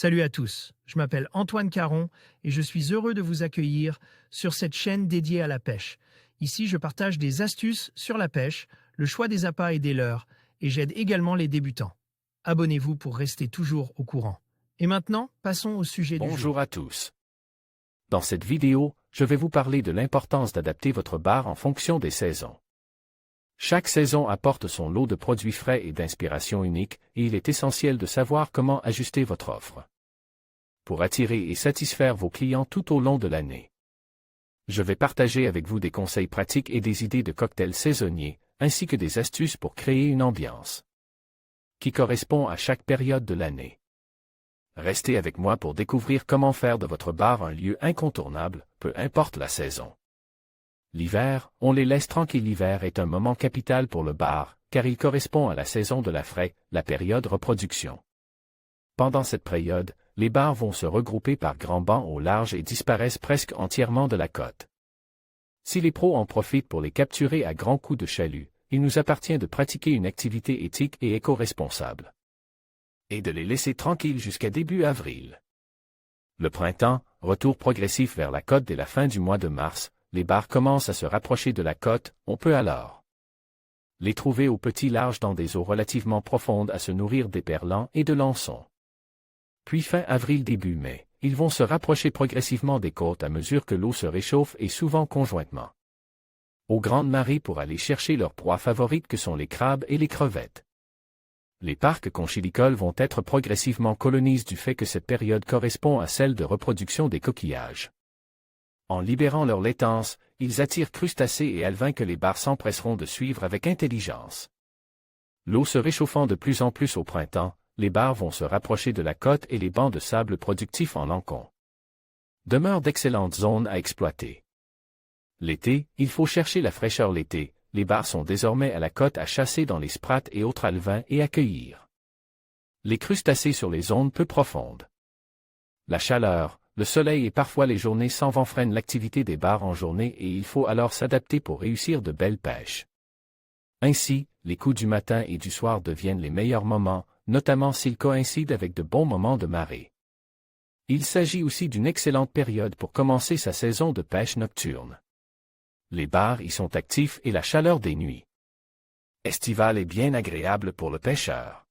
Salut à tous, je m'appelle Antoine Caron et je suis heureux de vous accueillir sur cette chaîne dédiée à la pêche. Ici, je partage des astuces sur la pêche, le choix des appâts et des leurres, et j'aide également les débutants. Abonnez-vous pour rester toujours au courant. Et maintenant, passons au sujet du jour. Bonjour à tous. Dans cette vidéo, je vais vous parler de l'importance d'adapter votre bar en fonction des saisons. Chaque saison apporte son lot de produits frais et d'inspiration unique, et il est essentiel de savoir comment ajuster votre offre pour attirer et satisfaire vos clients tout au long de l'année. Je vais partager avec vous des conseils pratiques et des idées de cocktails saisonniers, ainsi que des astuces pour créer une ambiance qui correspond à chaque période de l'année. Restez avec moi pour découvrir comment faire de votre bar un lieu incontournable, peu importe la saison. L'hiver, on les laisse tranquilles. L'hiver est un moment capital pour le bar, car il correspond à la saison de la fraie, la période reproduction. Pendant cette période, les bars vont se regrouper par grands bancs au large et disparaissent presque entièrement de la côte. Si les pros en profitent pour les capturer à grands coups de chalut, il nous appartient de pratiquer une activité éthique et éco-responsable et de les laisser tranquilles jusqu'à début avril. Le printemps, retour progressif vers la côte dès la fin du mois de mars, les bars commencent à se rapprocher de la côte, on peut alors les trouver au petit large dans des eaux relativement profondes à se nourrir d'éperlans et de lançons. Puis fin avril début mai, ils vont se rapprocher progressivement des côtes à mesure que l'eau se réchauffe et souvent conjointement aux grandes marées pour aller chercher leurs proies favorites que sont les crabes et les crevettes. Les parcs conchilicoles vont être progressivement colonisés du fait que cette période correspond à celle de reproduction des coquillages. En libérant leur laitance, ils attirent crustacés et alevins que les bars s'empresseront de suivre avec intelligence. L'eau se réchauffant de plus en plus au printemps, les bars vont se rapprocher de la côte et les bancs de sable productifs en lancons demeurent d'excellentes zones à exploiter. L'été, il faut chercher la fraîcheur. L'été, les bars sont désormais à la côte à chasser dans les sprattes et autres alevins et accueillir les crustacés sur les zones peu profondes. La chaleur, le soleil et parfois les journées sans vent freinent l'activité des bars en journée et il faut alors s'adapter pour réussir de belles pêches. Ainsi, les coups du matin et du soir deviennent les meilleurs moments, notamment s'ils coïncident avec de bons moments de marée. Il s'agit aussi d'une excellente période pour commencer sa saison de pêche nocturne. Les bars y sont actifs et la chaleur des nuits estivales est bien agréable pour le pêcheur.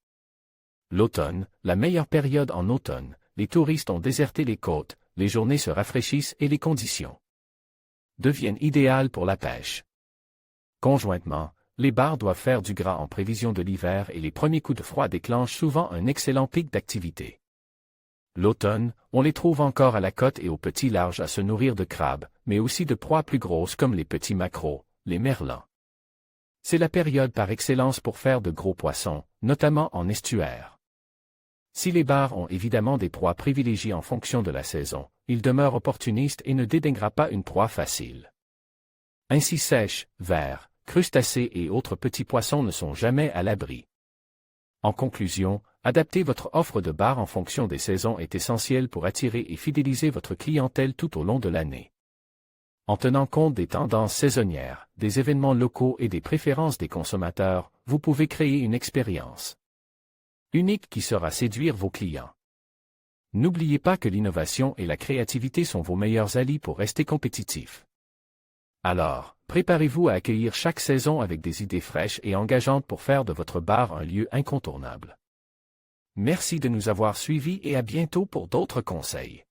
L'automne, la meilleure période en automne, les touristes ont déserté les côtes, les journées se rafraîchissent et les conditions deviennent idéales pour la pêche. Conjointement, les bars doivent faire du gras en prévision de l'hiver et les premiers coups de froid déclenchent souvent un excellent pic d'activité. L'automne, on les trouve encore à la côte et au petit large à se nourrir de crabes, mais aussi de proies plus grosses comme les petits maquereaux, les merlans. C'est la période par excellence pour faire de gros poissons, notamment en estuaire. Si les bars ont évidemment des proies privilégiées en fonction de la saison, ils demeurent opportunistes et ne dédaignera pas une proie facile. Ainsi sèches, vers, crustacés et autres petits poissons ne sont jamais à l'abri. En conclusion, adapter votre offre de bar en fonction des saisons est essentiel pour attirer et fidéliser votre clientèle tout au long de l'année. En tenant compte des tendances saisonnières, des événements locaux et des préférences des consommateurs, vous pouvez créer une expérience unique qui saura séduire vos clients. N'oubliez pas que l'innovation et la créativité sont vos meilleurs alliés pour rester compétitifs. Alors, préparez-vous à accueillir chaque saison avec des idées fraîches et engageantes pour faire de votre bar un lieu incontournable. Merci de nous avoir suivis et à bientôt pour d'autres conseils.